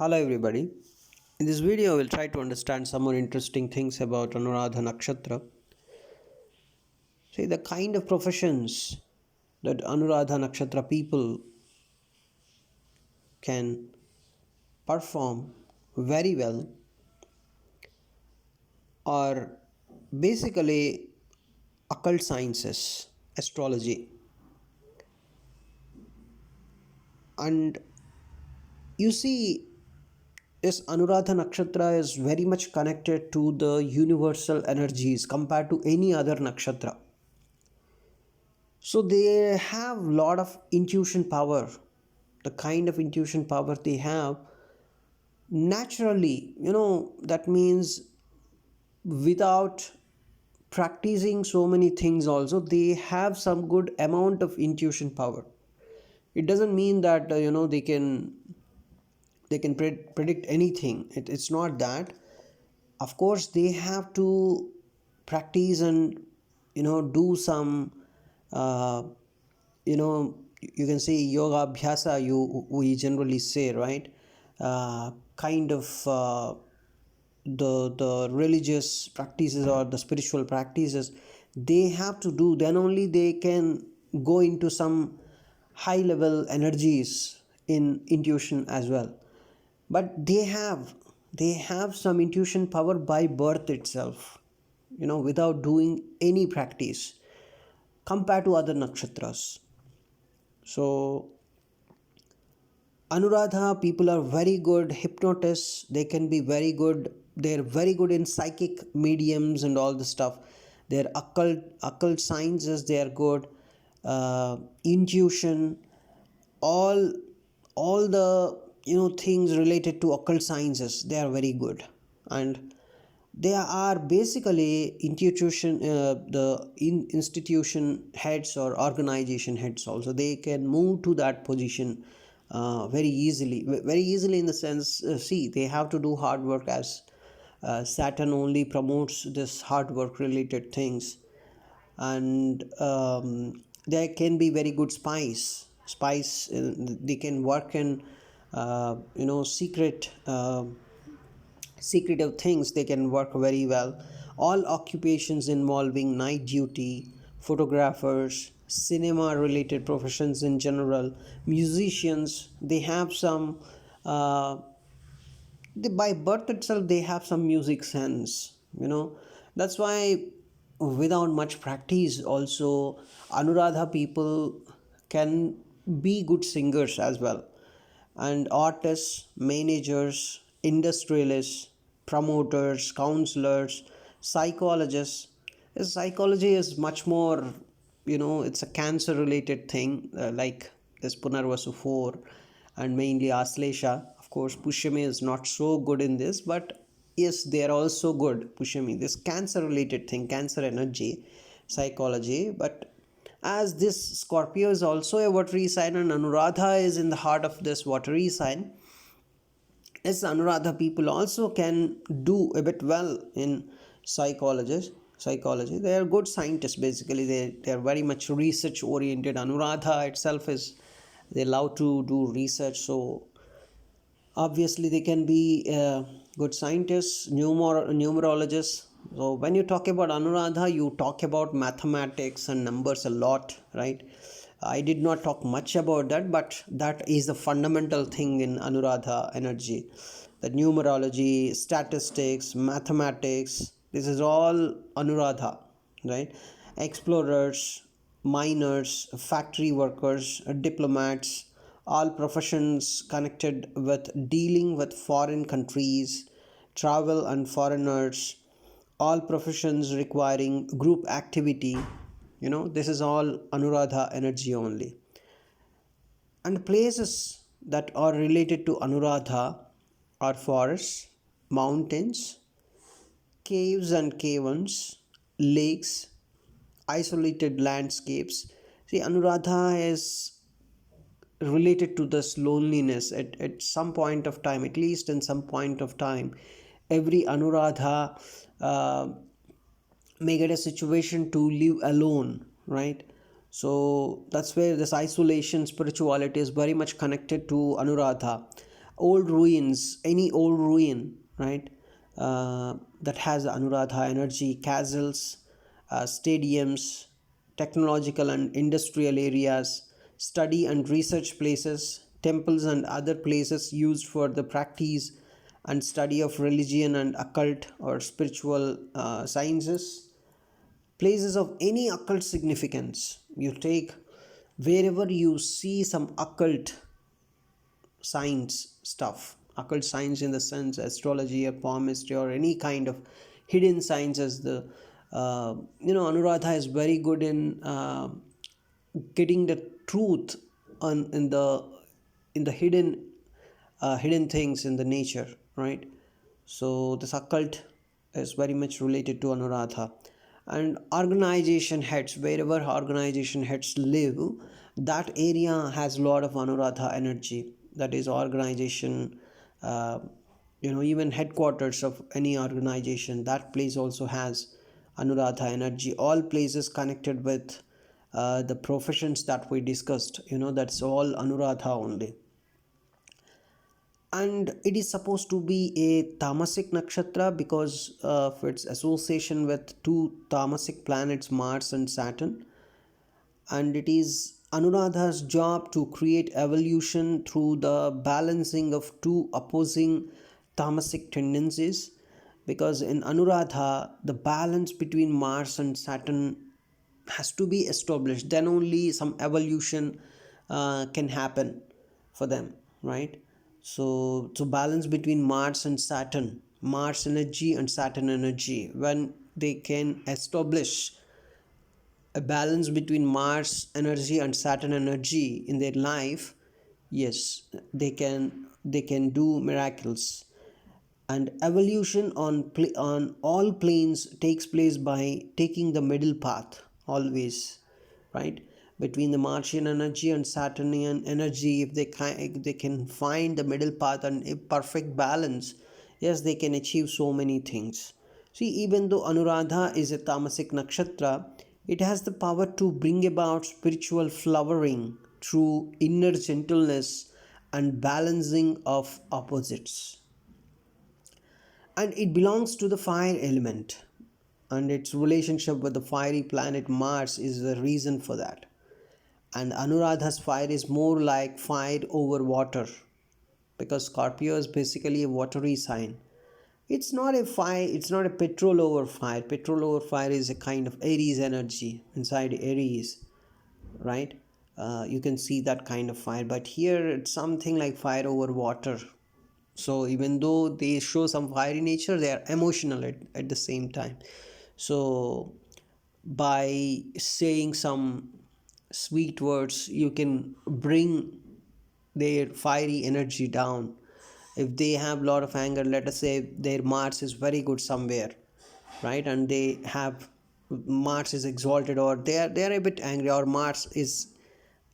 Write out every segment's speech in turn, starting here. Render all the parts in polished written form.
Hello everybody. In this video, we'll try to understand some more interesting things about Anuradha Nakshatra. See, the kind of professions that Anuradha Nakshatra people can perform very well are basically occult sciences, astrology, and you see, this Anuradha Nakshatra is very much connected to the universal energies compared to any other nakshatra. So they have a lot of intuition power. The kind of intuition power they have naturally, that means without practicing so many things also they have some good amount of intuition power. It doesn't mean that they can predict anything. It's not that. Of course they have to practice and do some uh, you can say yoga abhyasa, we generally say, right? Kind of the religious practices or the spiritual practices they have to do, then only they can go into some high level energies in intuition as well. But they have some intuition power by birth itself, without doing any practice compared to other nakshatras. So Anuradha people are very good hypnotists. They can be very good. They're very good in psychic mediums and all the stuff. Their occult sciences they are good. Intuition, all all the things related to occult sciences they are very good, and they are basically institution heads or organization heads also. They can move to that position very easily in the sense, see, they have to do hard work as Saturn only promotes this hard work related things. And there can be very good spies. They can work in secretive things. They can work very well. All occupations involving night duty, photographers, cinema related professions in general, musicians, they have some by birth itself they have some music sense. That's why without much practice also Anuradha people can be good singers as well, and artists, managers, industrialists, promoters, counselors, psychologists. Psychology is much more, it's a cancer related thing, like this Punarvasu 4 and mainly Aslesha. Of course, Pushyami is not so good in this, but yes, they are also good. Pushyami, this cancer related thing, cancer energy, psychology. But as this Scorpio is also a watery sign and Anuradha is in the heart of this watery sign, as Anuradha people also can do a bit well in psychology. They are good scientists basically. They are very much research oriented. Anuradha itself is, they love to do research, so obviously they can be good scientists, numerologists. So when you talk about Anuradha, you talk about mathematics and numbers a lot, right? I did not talk much about that, but that is the fundamental thing in Anuradha energy. The numerology, statistics, mathematics, this is all Anuradha, right? Explorers, miners, factory workers, diplomats, all professions connected with dealing with foreign countries, travel and foreigners, all professions requiring group activity. This is all Anuradha energy only. And places that are related to Anuradha are forests, mountains, caves and caverns, lakes, isolated landscapes. See, Anuradha is related to this loneliness at some point of time, at least in some point of time. Every Anuradha may get a situation to live alone, right? So that's where this isolation spirituality is very much connected to Anuradha. old ruins, any old ruin, right? That has Anuradha energy, castles, stadiums, technological and industrial areas, study and research places, temples and other places used for the practice and study of religion and occult or spiritual sciences, places of any occult significance. You take wherever you see some occult science stuff, occult science in the sense astrology or palmistry or any kind of hidden sciences. The Anuradha is very good in getting the truth on in the hidden things in the nature, right? So this occult is very much related to Anuradha. And organization heads, wherever organization heads live, that area has a lot of Anuradha energy. That is organization, uh, even headquarters of any organization, that place also has Anuradha energy. All places connected with the professions that we discussed, that's all Anuradha only. And it is supposed to be a tamasic nakshatra because of its association with two tamasic planets, Mars and Saturn. And it is Anuradha's job to create evolution through the balancing of two opposing tamasic tendencies, because in Anuradha the balance between Mars and Saturn has to be established, then only some evolution can happen for them, right? So balance between Mars and Saturn, Mars energy and Saturn energy, when they can establish a balance between Mars energy and Saturn energy in their life, yes, they can do miracles. And evolution on all planes takes place by taking the middle path always, right? Between the Martian energy and Saturnian energy, if they can find the middle path and a perfect balance, yes, they can achieve so many things. See, even though Anuradha is a tamasic nakshatra, it has the power to bring about spiritual flowering through inner gentleness and balancing of opposites. And it belongs to the fire element, and its relationship with the fiery planet Mars is the reason for that. And Anuradha's fire is more like fire over water, because Scorpio is basically a watery sign. It's not a fire, it's not a petrol over fire. Petrol over fire is a kind of Aries energy inside Aries, right? You can see that kind of fire, but here it's something like fire over water. So even though they show some fiery nature, they are emotional at the same time. So by saying some sweet words, you can bring their fiery energy down. If they have a lot of anger, let us say their Mars is very good somewhere, right, and they have Mars is exalted, or they are a bit angry, or Mars is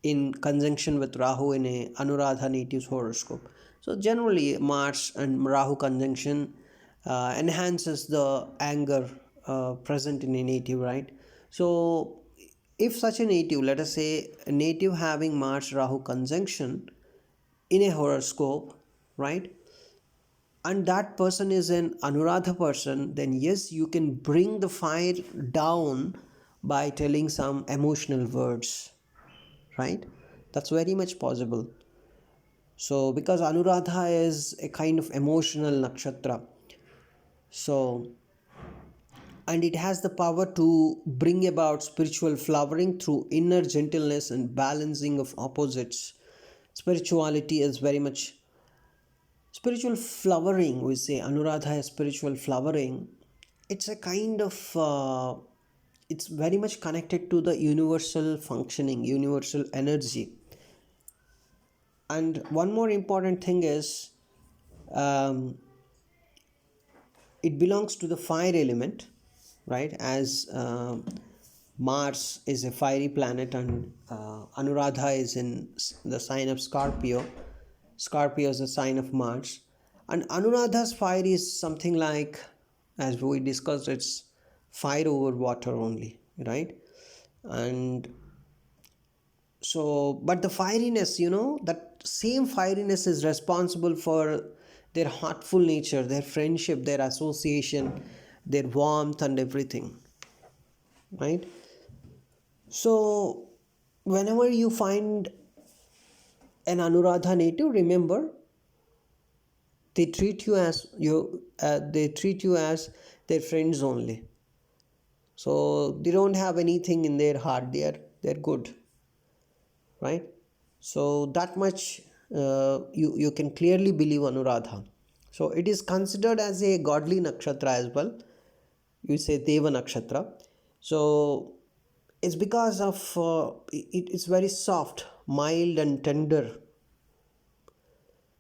in conjunction with Rahu in a Anuradha native's horoscope. So generally Mars and Rahu conjunction enhances the anger present in a native, right? So if such a native, let us say a native having Mars Rahu conjunction in a horoscope, right, and that person is an Anuradha person, then yes, you can bring the fire down by telling some emotional words, right? That's very much possible. So because Anuradha is a kind of emotional nakshatra, so and it has the power to bring about spiritual flowering through inner gentleness and balancing of opposites. Spirituality is very much spiritual flowering. We say Anuradha is spiritual flowering. It's a kind of it's very much connected to the universal functioning, universal energy. And one more important thing is, um, it belongs to the fire element, right? As Mars is a fiery planet, and Anuradha is in the sign of Scorpio. Scorpio is a sign of Mars, and Anuradha's fire is something like, as we discussed, it's fire over water only, right? And so, but the fieriness, that same fieriness is responsible for their heartful nature, their friendship, their association, their warmth, and everything, right? So, whenever you find an Anuradha native, remember they treat you as their friends only. So they don't have anything in their heart. They're good, right? So that much you can clearly believe Anuradha. So it is considered as a godly nakshatra as well. You say Deva nakshatra. So it's because of it's very soft, mild, and tender.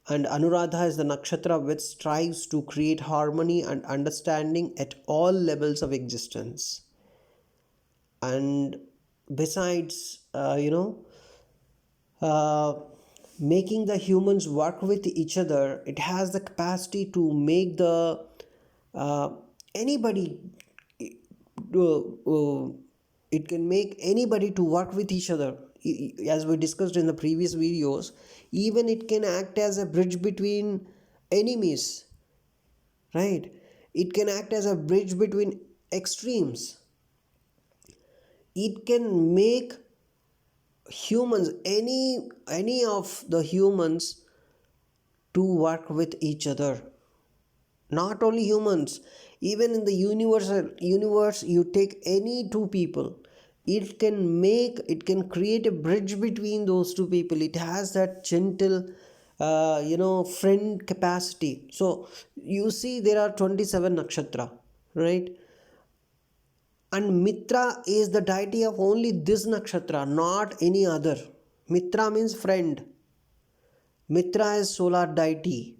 And Anuradha is the nakshatra which strives to create harmony and understanding at all levels of existence. And besides, uh, making the humans work with each other, it has the capacity to make the uh, anybody uh, uh, it can make anybody to work with each other. As we discussed in the previous videos, even it can act as a bridge between enemies, right? It can act as a bridge between extremes. It can make humans, any of the humans, to work with each other. Not only humans, even in the universe, you take any two people, it can create a bridge between those two people. It has that gentle friend capacity. So you see there are 27 nakshatra, right? And Mitra is the deity of only this nakshatra, not any other. Mitra means friend. Mitra is solar deity.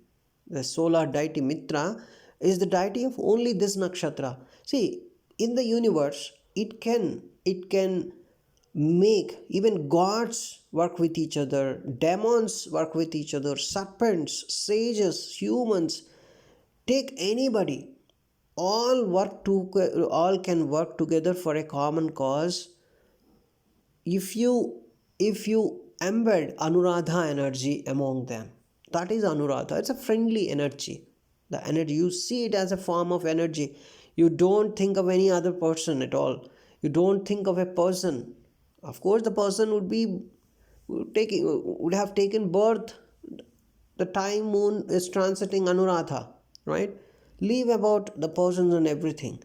The solar deity Mitra is the deity of only this nakshatra. See, in the universe, it can make even gods work with each other, demons work with each other, serpents, sages, humans. Take anybody. All can work together for a common cause if you embed Anuradha energy among them. That is Anuradha. It's a friendly energy. The energy, you see it as a form of energy. You don't think of any other person at all. You don't think of a person. Of course the person would have taken birth the time moon is transiting Anuradha, right? Leave about the persons and everything.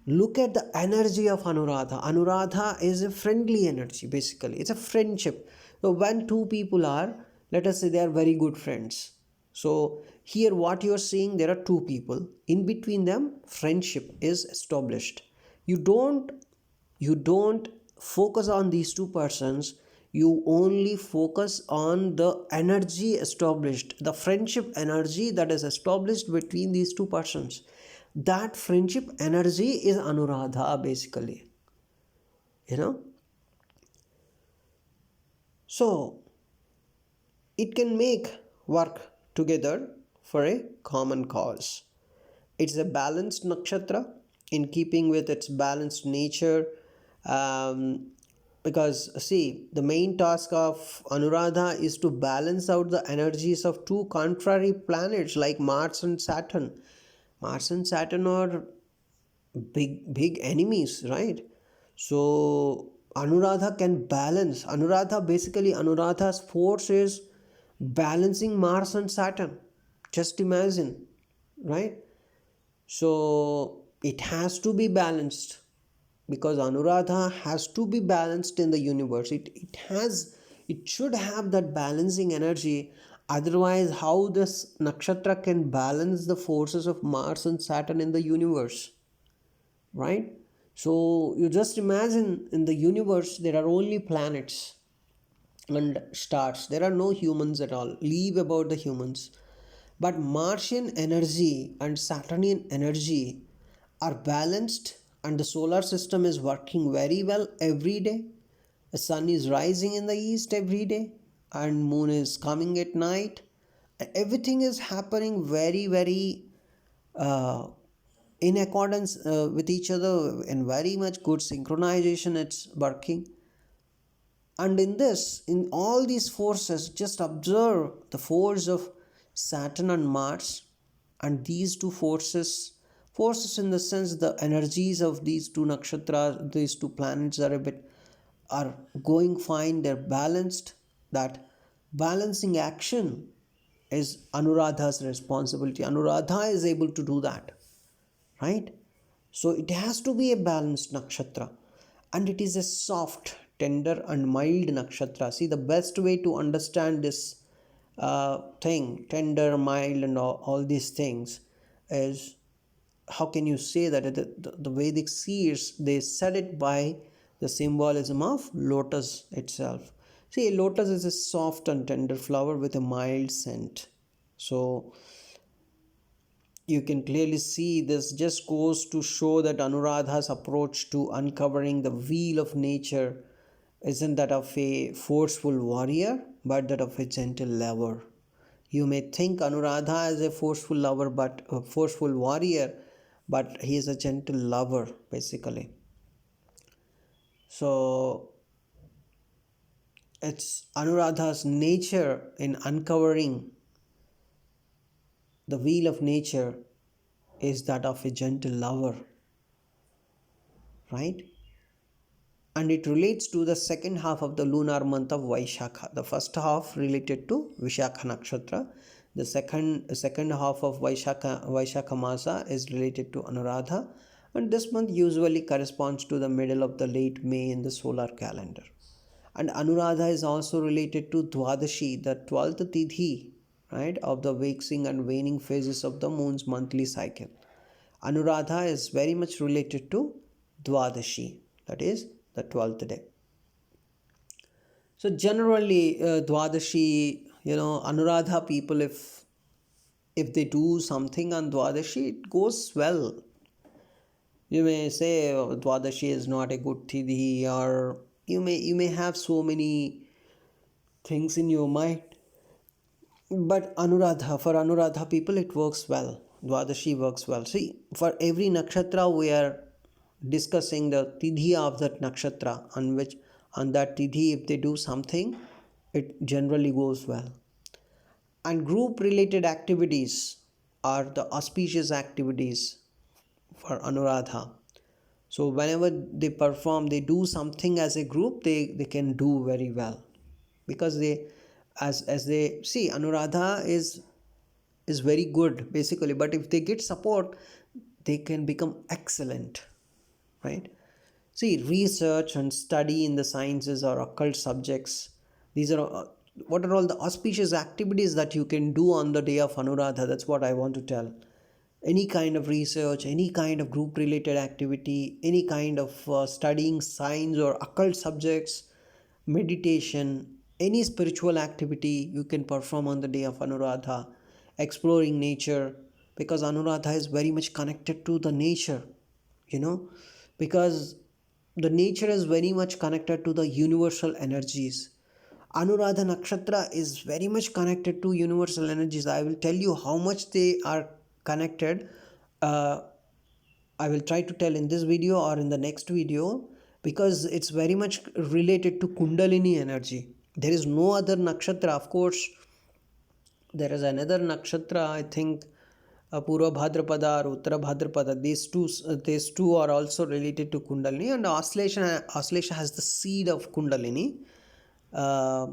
Look at the energy of Anuradha. Anuradha is a friendly energy. Basically it's a friendship. So when two people are, let us say, they are very good friends, so here what you are seeing, there are two people, in between them friendship is established. You don't you don't focus on these two persons. You only focus on the energy established, the friendship energy that is established between these two persons. That friendship energy is Anuradha, basically, you know. So it can make work together for a common cause. It's a balanced nakshatra in keeping with its balanced nature. Um, because see, the main task of Anuradha is to balance out the energies of two contrary planets like Mars and Saturn. Mars and Saturn are big enemies, right? So Anuradha can balance. Anuradha's force is balancing Mars and Saturn. Just imagine, right? So it has to be balanced, because Anuradha has to be balanced in the universe. It should have that balancing energy. Otherwise, how this nakshatra can balance the forces of Mars and Saturn in the universe, right? So you just imagine, in the universe there are only planets and stars. There are no humans at all. Leave about the humans. But Martian energy and Saturnian energy are balanced, and the solar system is working very well every day. The sun is rising in the east every day, and moon is coming at night. Everything is happening very, very uh, in accordance with each other, in very much good synchronization. It's working. And in this, in all these forces, just observe the force of Saturn and Mars, and these two forces in the sense the energies of these two nakshatras, these two planets are going fine, they're balanced. That balancing action is Anuradha's responsibility. Anuradha is able to do that, right? So it has to be a balanced nakshatra, and it is a soft, tender, and mild nakshatra. See, the best way to understand this thing, tender, mild, and all these things, is how can you say that the Vedic seers they said it by the symbolism of lotus itself. See, lotus is a soft and tender flower with a mild scent. So you can clearly see this just goes to show that Anuradha's approach to uncovering the wheel of nature isn't that of a forceful warrior, but that of a gentle lover. You may think Anuradha is a forceful lover, but a forceful warrior, but he is a gentle lover basically. So it's Anuradha's nature in uncovering the wheel of nature is that of a gentle lover, right? And it relates to the second half of the lunar month of Vaishakha. The first half related to Vishakha Nakshatra. The second half of Vaishakha Masa is related to Anuradha, and this month usually corresponds to the middle of the late May in the solar calendar. And Anuradha is also related to Dwadashi, the 12th Tithi, right, of the waxing and waning phases of the moon's monthly cycle. Anuradha is very much related to Dwadashi, that is the 12th day. So generally, Dwadashi, Anuradha people, if they do something on Dwadashi, it goes well. You may say Dwadashi is not a good Tithi, or you may have so many things in your mind. But for Anuradha people, it works well. Dwadashi works well. See, for every nakshatra, we are discussing the tidhi of that nakshatra, on that tidhi, if they do something, it generally goes well. And group related activities are the auspicious activities for Anuradha. So whenever they perform, they do something as a group, they can do very well, because they as they see, Anuradha is very good basically, but if they get support, they can become excellent, right? See, research and study in the sciences or occult subjects, these are what are all the auspicious activities that you can do on the day of Anuradha. That's what I want to tell. Any kind of research, any kind of group related activity, any kind of studying science or occult subjects, meditation, any spiritual activity you can perform on the day of Anuradha. Exploring nature, because Anuradha is very much connected to the nature, you know, because the nature is very much connected to the universal energies. Anuradha Nakshatra is very much connected to universal energies. I will tell you how much they are connected. Uh, I will try to tell in this video or in the next video, because it's very much related to Kundalini energy. There is no other nakshatra. Of course, there is another nakshatra, I think, Purva Bhadrapada or Uttara Bhadrapada. These two are also related to Kundalini, and Aslesha has the seed of Kundalini. Uh,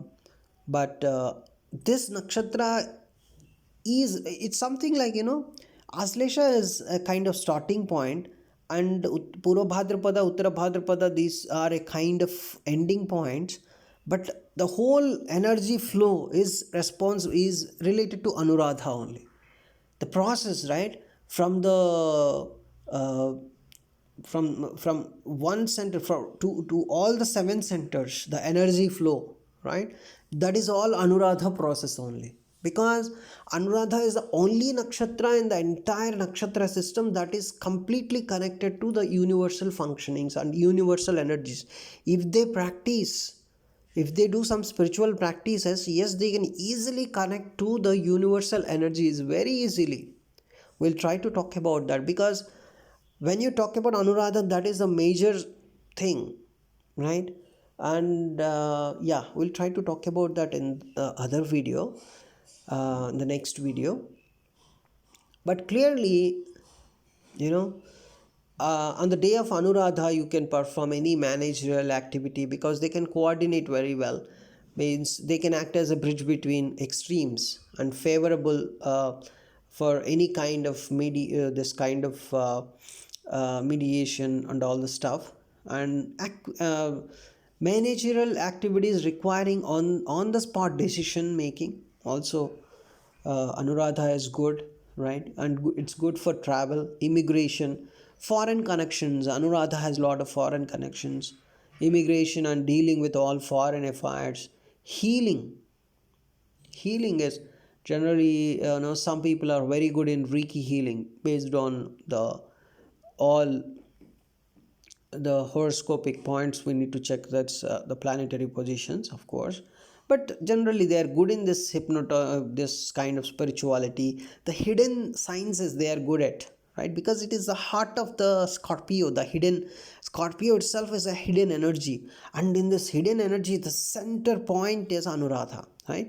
but this nakshatra it's something like, Aslesha is a kind of starting point, and Purva Bhadrapada, Uttara Bhadrapada, these are a kind of ending points, but the whole energy flow is related to Anuradha only. The process, right, from the uh, from one center to all the seven centers, the energy flow, right, that is all Anuradha process only, because Anuradha is the only nakshatra in the entire nakshatra system that is completely connected to the universal functionings and universal energies. If they do some spiritual practices, yes, they can easily connect to the universal energies very easily. We'll try to talk about that, because when you talk about Anuradha, that is a major thing, right? And yeah, we'll try to talk about that in the other video, the next video. But clearly, you know, on the day of Anuradha, you can perform any managerial activity because they can coordinate very well. Means they can act as a bridge between extremes and favorable for any kind of this kind of mediation and all the stuff. And managerial activities requiring on the spot decision making also, Anuradha is good, right? And it's good for travel, immigration, foreign connections. Anuradha has a lot of foreign connections, immigration and dealing with all foreign affairs, healing. Healing is generally, some people are very good in Reiki healing based on all the horoscopic points we need to check. That's the planetary positions, of course, but generally they are good in this this kind of spirituality. The hidden sciences they are good at, right? Because it is the heart of the Scorpio. The hidden Scorpio itself is a hidden energy, and in this hidden energy the center point is Anuradha, right?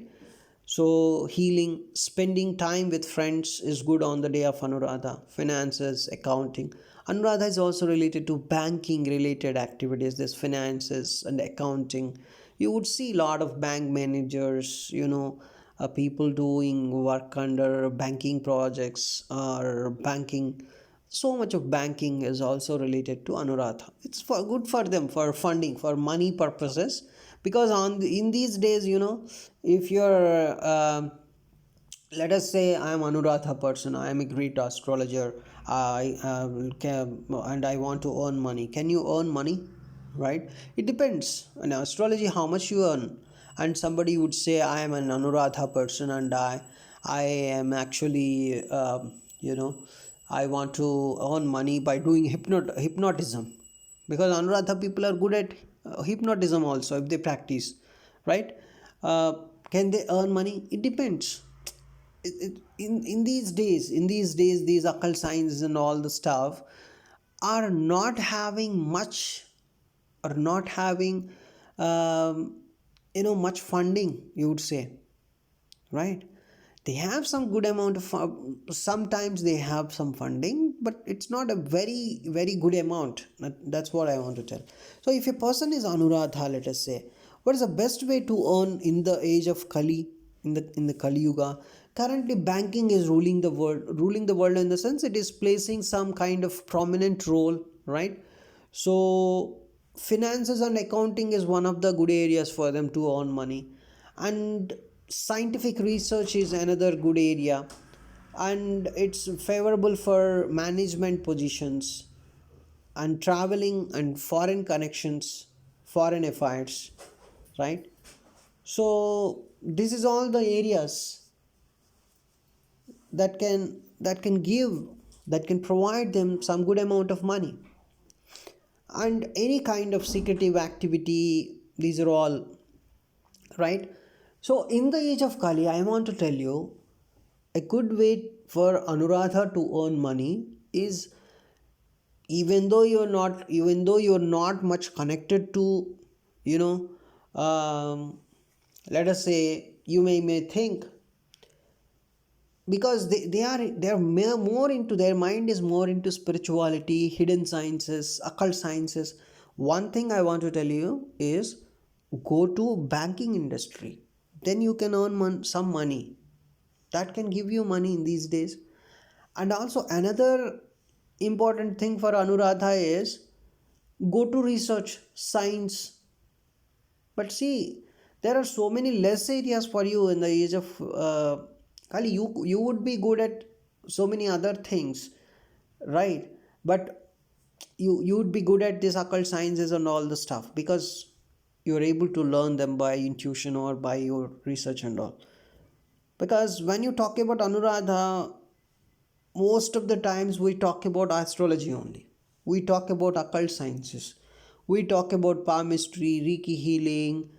So, healing, spending time with friends is good on the day of Anuradha. Finances, accounting. Anuradha is also related to banking related activities, this finances and accounting. You would see a lot of bank managers, people doing work under banking projects or banking. So much of banking is also related to Anuradha. It's good for them for funding, for money purposes, because in these days, if you're let us say I am Anuradha person, I am a great astrologer, I and I want to earn money. Can you earn money? Right? It depends in astrology how much you earn. And somebody would say I am an Anuradha person, and I am actually I want to earn money by doing hypnotism, because Anuradha people are good at hypnotism also if they practice, right? uh, can they earn money? It depends. In these days these occult sciences and all the stuff are not having much, or not having much funding, you would say, right? They have some good amount of sometimes they have some funding, but it's not a very very good amount. That's what I want to tell. So if a person is Anuradha, let us say, what is the best way to earn in the age of Kali, in the Kali Yuga? Currently banking is ruling the world in the sense it is placing some kind of prominent role, right? So finances and accounting is one of the good areas for them to earn money. And scientific research is another good area, and it's favorable for management positions and traveling and foreign connections, foreign affairs, right? So this is all the areas that can give, that can provide them some good amount of money. And any kind of secretive activity, these are all, right? So in the age of Kali, I want to tell you, a good way for Anuradha to earn money is, even though you're not much connected to, you know let us say, you may think, because they're more into, their mind is more into spirituality, hidden sciences, occult sciences. One thing I want to tell you is, go to banking industry, then you can earn some money. That can give you money in these days. And also another important thing for Anuradha is, go to research science. But see, there are so many less areas for you in the age of Kali. You would be good at so many other things, right? But you would be good at these occult sciences and all the stuff, because you're able to learn them by intuition or by your research and all. Because when you talk about Anuradha, most of the times we talk about astrology only. We talk about occult sciences. We talk about palmistry, Reiki healing,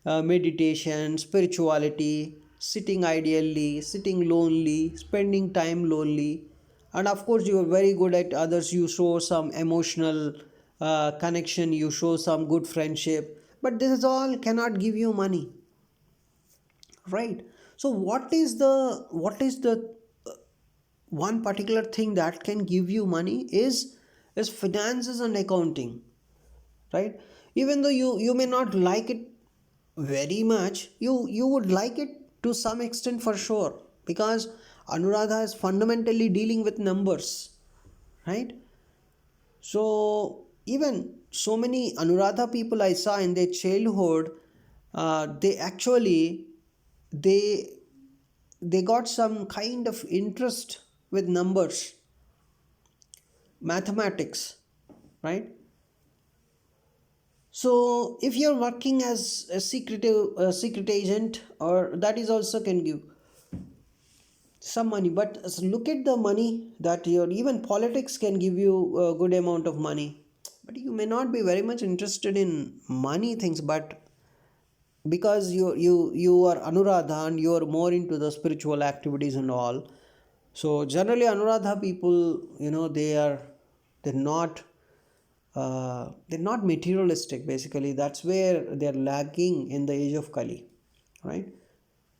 meditation, spirituality, sitting ideally, sitting lonely, spending time lonely. And of course, you are very good at others. You show some emotional connection, you show some good friendship. but this is all cannot give you money, right? So what is the one particular thing that can give you money is finances and accounting, right? Even though you may not like it very much, you would like it to some extent for sure, because Anuradha is fundamentally dealing with numbers, right? So even so many Anuradha people I saw in their childhood, they actually they they got some kind of interest with numbers, mathematics, right? So if you're working as a secret agent, or that is also can give some money. But look at the money that your even politics can give you a good amount of money, but you may not be very much interested in money things. But because you are Anuradha and you are more into the spiritual activities and all, so generally Anuradha people, they're not they're not materialistic. Basically, that's where they're lagging in the age of Kali, right?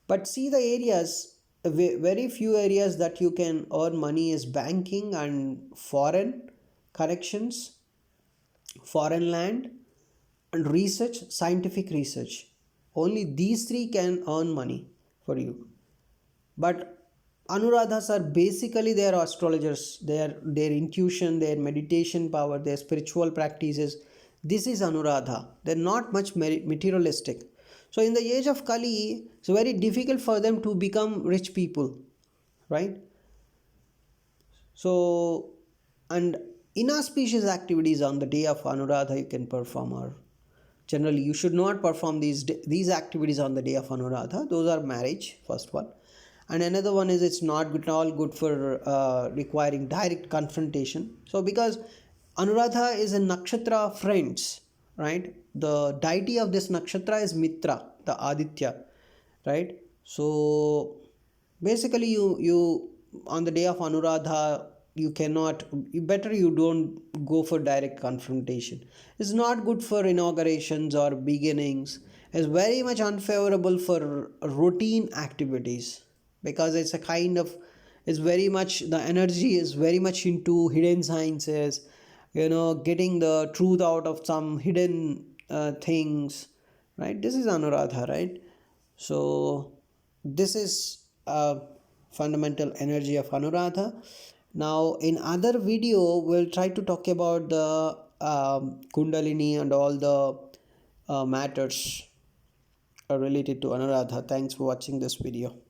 But see the areas, very few areas that you can earn money is banking and foreign connections, foreign land, and research, scientific research. Only these three can earn money for you. But Anuradhas are basically their astrologers, their intuition, their meditation power, their spiritual practices. This is Anuradha. They're not much materialistic. So in the age of Kali, it's very difficult for them to become rich people, right? So, and inauspicious activities on the day of Anuradha you can perform, or generally you should not perform these activities on the day of Anuradha. Those are marriage, first one. And another one is it's not at all good for requiring direct confrontation. So because Anuradha is a Nakshatra of friends, right? The deity of this Nakshatra is Mitra, the Aditya, right? So basically you on the day of Anuradha, you cannot, better you don't go for direct confrontation. It's not good for inaugurations or beginnings. It's very much unfavorable for routine activities, because it's a kind of, it's very much, the energy is very much into hidden sciences, getting the truth out of some hidden things, right? This is Anuradha, right? So this is a fundamental energy of Anuradha. Now in other video we'll try to talk about the Kundalini and all the matters related to Anuradha. Thanks for watching this video.